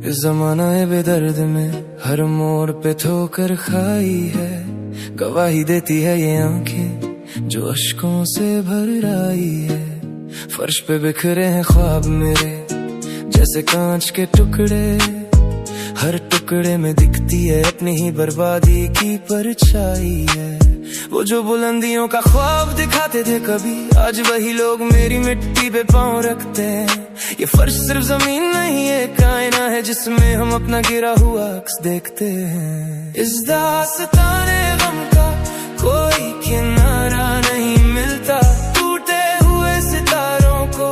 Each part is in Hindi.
इस ज़माना बेदर्द में हर मोड़ पे ठोकर खाई है, गवाही देती है ये आंखें जो अश्कों से भर आई है। फर्श पे बिखरे हैं ख्वाब मेरे जैसे कांच के टुकड़े, हर टुकड़े में दिखती है अपनी ही बर्बादी की परछाई है। वो जो बुलंदियों का ख्वाब दिखाते थे कभी, आज वही लोग मेरी मिट्टी पे पांव रखते हैं। ये फर्श सिर्फ जमीन नहीं है, कायना है जिसमें हम अपना गिरा हुआ अक्स देखते हैं। इस दास्ताने गम का कोई किनारा नहीं मिलता, टूटे हुए सितारों को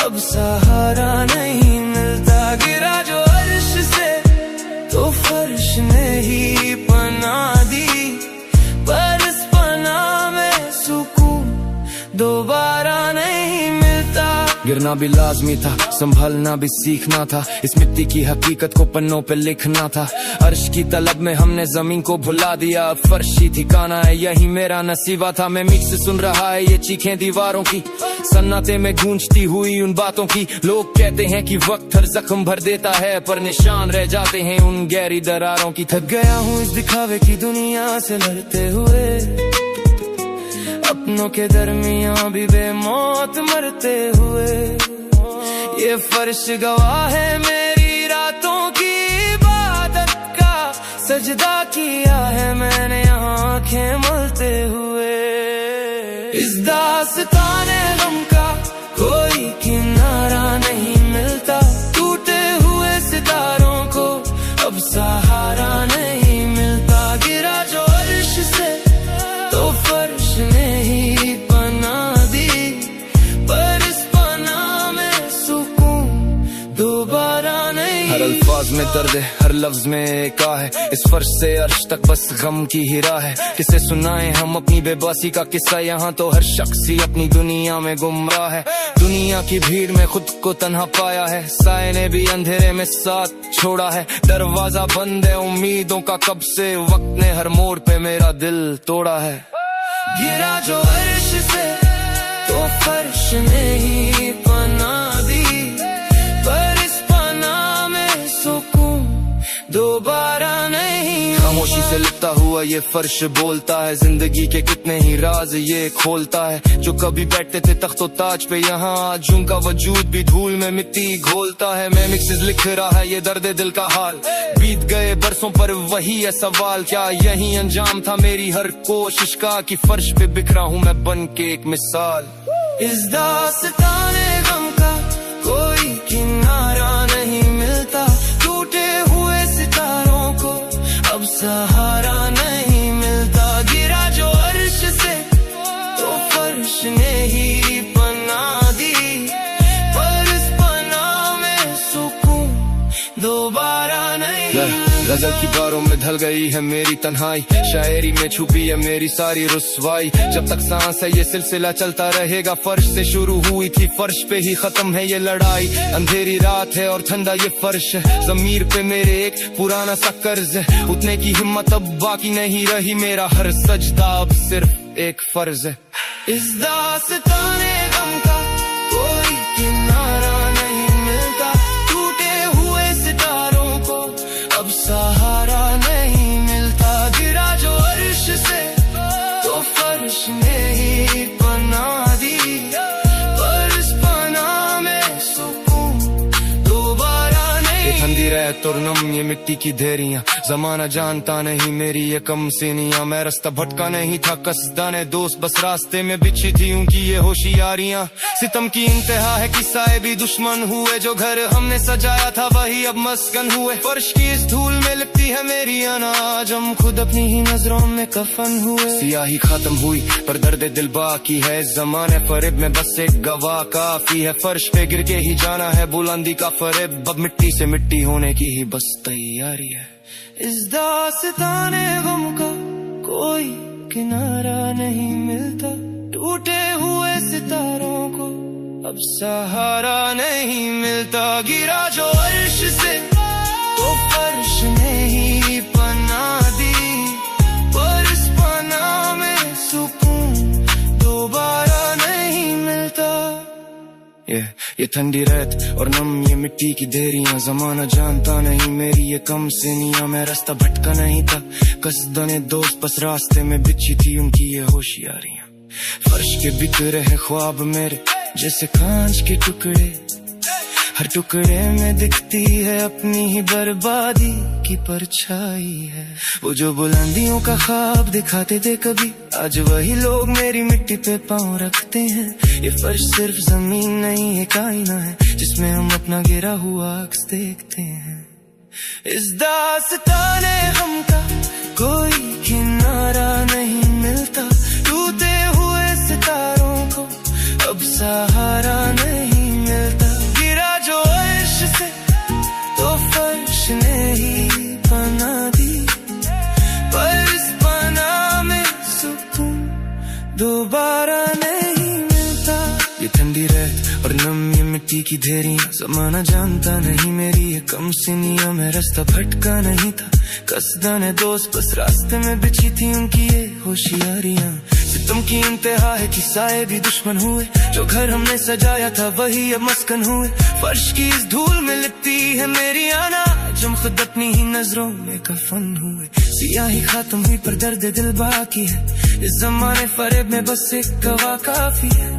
अब सहारा नहीं मिलता। गिरा जो अर्श से तो फर्श ने ही पनाह दी, पर इस पनाह में सुकून दोबारा नहीं मिलता। गिरना भी लाजमी था, संभलना भी सीखना था, इस मिट्टी की हकीकत को पन्नों पे लिखना था। अर्श की तलब में हमने जमीन को भुला दिया, अब फर्श ही ठिकाना है, यही मेरा नसीबा था। मैं मीठ से सुन रहा है ये चीखें दीवारों की, सन्नाटे में गूंजती हुई उन बातों की। लोग कहते हैं कि वक्त हर जख्म भर देता है, पर निशान रह जाते हैं उन गहरी दरारों की। थक गया हूँ इस दिखावे की दुनिया से लड़ते हुए, अपनों के दरमियां भी बेमौत मरते हुए। ये फर्श गवाह है मेरी रातों की इबादत का, सजदा किया है मैंने यहाँ आंखें मलते हुए। इस दास्ताने गम का कोई किनारा नहीं मिलता, टूटे हुए सितारों को अब सहारा नहीं मिलता। गिरा जो अर्श से तो फर्श ने ही पनाह दी, पर इस पनाह में सुकून दोबारा नहीं। हर अल्फाज में दर्द है, हर लफ्ज में एक आह है, इस फर्श से अर्श तक बस गम की ही राह है। किसे सुनाए हम अपनी बेबसी का किस्सा, यहाँ तो हर शख्स ही अपनी दुनिया में गुमराह है। दुनिया की भीड़ में खुद को तन्हा पाया है, साए ने भी अंधेरे में साथ छोड़ा है। दरवाजा बंद है उम्मीदों का कब से, वक्त ने हर मोड़ पे मेरा दिल तोड़ा है। गिरा जो अर्श से तो फर्श ने ही पनाह दी, पर इस पनाह में सुकून दोबारा नहीं। खामोशी से लिपटा हुआ ये फर्श बोलता है, जिंदगी के कितने ही राज ये खोलता है। जो कभी बैठते थे तख्तो ताज पे, यहाँ आज उनका वजूद भी धूल में मिट्टी घोलता है। मैं मिक्सेस लिख रहा है ये दर्द दिल का हाल, बीत गए बरसों पर वही है सवाल, क्या यही अंजाम था मेरी हर कोशिश का, कि फर्श पे बिखरा हूँ मैं बन के एक मिसाल। इस दास्ताने गम का कोई किनारा नहीं मिलता, टूटे हुए सितारों को अब सहारा नहीं मिलता। गिरा जो अर्श से तो फर्श ने ही पनाह दी, पर इस पनाह में सुकून दोबारा नहीं। गजल की बारों में ढल गई है मेरी तन्हाई, शायरी में छुपी है मेरी सारी रुस्वाई। जब तक सांस है ये सिलसिला चलता रहेगा, फर्श से शुरू हुई थी फर्श पे ही खत्म है ये लड़ाई। अंधेरी रात है और ठंडा ये फर्श है, ज़मीर पे मेरे एक पुराना सा कर्ज है। उठने की हिम्मत अब बाकी नहीं रही, मेरा हर सजदा अब सिर्फ एक फर्ज है। इस दास्ताने गम का कोई किनारा नहीं मिलता, टूटे हुए सितारों को अब सहारा नहीं मिलता। गिरा जो अर्श से तो फर्श ने ही पनाह दी, पर इस पनाह में सुकून दोबारा नहीं। ठंडी रहत और नम ये मिट्टी की ढेरियां, जमाना जानता नहीं मेरी ये कम सीनियां। मैं रास्ता भटका नहीं था कसदाने दोस्त, बस रास्ते में बिछी थी उनकी ये होशियारियां। सितम की इंतहा है कि साए भी दुश्मन हुए, जो घर हमने सजाया था वही अब मस्कन हुए। फर्श की इस धूल में लिपटी है मेरी अनाज, हम खुद अपनी ही नजरों में कफन हुए। सियाही खत्म हुई पर दर्द दिल बाकी है, जमाने फरेब में बस एक गवाह काफी है। फर्श पे गिर के ही जाना है बुलंदी का फरेब, अब मिट्टी से मिट्टी होने की ही बस तैयारी है। इस दास्ताने गम का कोई किनारा नहीं मिलता, टूटे हुए सितारों को अब सहारा नहीं मिलता। गिरा जो अर्श से तो फर्श ने ही पनाह दी, पर इस पनाह में सुकून दोबारा नहीं मिलता। ये ये ठंडी रेत और नम ये मिट्टी की देरियां, जमाना जानता नहीं मेरी ये कम सिनियां। मैं रास्ता भटका नहीं था कसदने दोस्त, बस रास्ते में बिछी थी उनकी ये होशियारियां। फर्श के बिखरे हैं ख्वाब मेरे जैसे कांच के टुकड़े, हर टुकड़े में दिखती है अपनी ही बर्बादी की परछाई है। वो जो बुलंदियों का ख्वाब दिखाते थे कभी, आज वही लोग मेरी मिट्टी पे पांव रखते हैं। ये फर्श सिर्फ जमीन नहीं एक आईना है जिसमें हम अपना गिरा हुआ अक्स देखते हैं। इस दास्ताने हम का कोई किनारा नहीं मिलता, टूटे हुए सितारों को अब सहारा नहीं मिलता। गिरा जो अर्श से तो फर्श ने ही बना दी, पर इस बना में सुकून दोबारा नहीं मिलता। ये ठंडी रेत और नम ये मिट्टी की ढेरियां, जमाना जानता नहीं मेरी ये कम सिनियां। मैं रास्ता भटका नहीं था कसदा ने दोस्त, बस रास्ते में बिछी थी उनकी ये होशियारियां। सितम की इंतहा है कि साए भी दुश्मन हुए, जो घर हमने सजाया था वही अब मस्कन हुए। फर्श की इस धूल में लिपटी है मेरी आना, जब खुद अपनी ही नजरों में कफन हुए। सियाही खत्म हुई पर दर्द दिल बाकी है, इस जमाने फरेब में बस एक गवाह काफी है।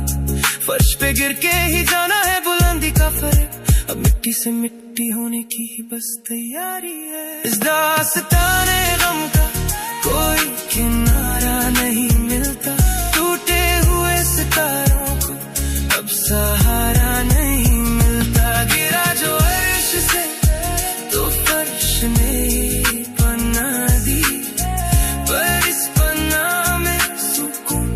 फर्श पे गिर के ही जाना है बुलंदी का फरेब, अब मिट्टी से मिट्टी होने की ही बस तैयारी है। इस दास्ताने गम का कोई किनारा नहीं मिलता, टूटे हुए सितारों को अब सहारा नहीं मिलता। गिरा जो अर्श से तो फर्श ने ही बना दी, पर इस बना में सुकून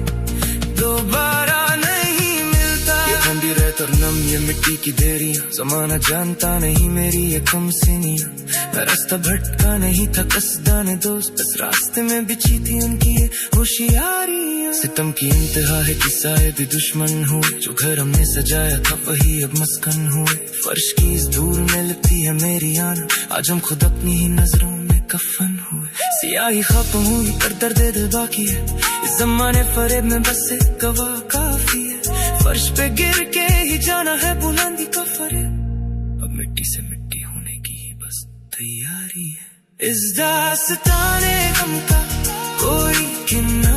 दोबारा नहीं मिलता। ये ठंडी रेत और नम ये मिट्टी की देरियां, जमाना जानता नहीं मेरी ये कम सिनियां। मैं रास्ता भटका नहीं था कसदा ने दोस्त, बस रास्ते में बिछी थी उनकी ये होशियारियां। सितम की इंतहा है कि साए भी दुश्मन हुए, जो घर हमने सजाया था वही अब मस्कन हुए। फर्श की इस धूल में लिपटी है मेरी आना, आज हम खुद अपनी ही नजरों में कफन हुए। सियाही खत्म हुई पर दर्द दिल बाकी है, इस जमाने फरेब में बस एक गवाह काफी है। फर्श पे गिर के ही जाना है बुलंदी का फरेब, अब मिट्टी से मिट्टी होने की ही बस तैयारी है। इस दास्ताने गम का कोई किनारा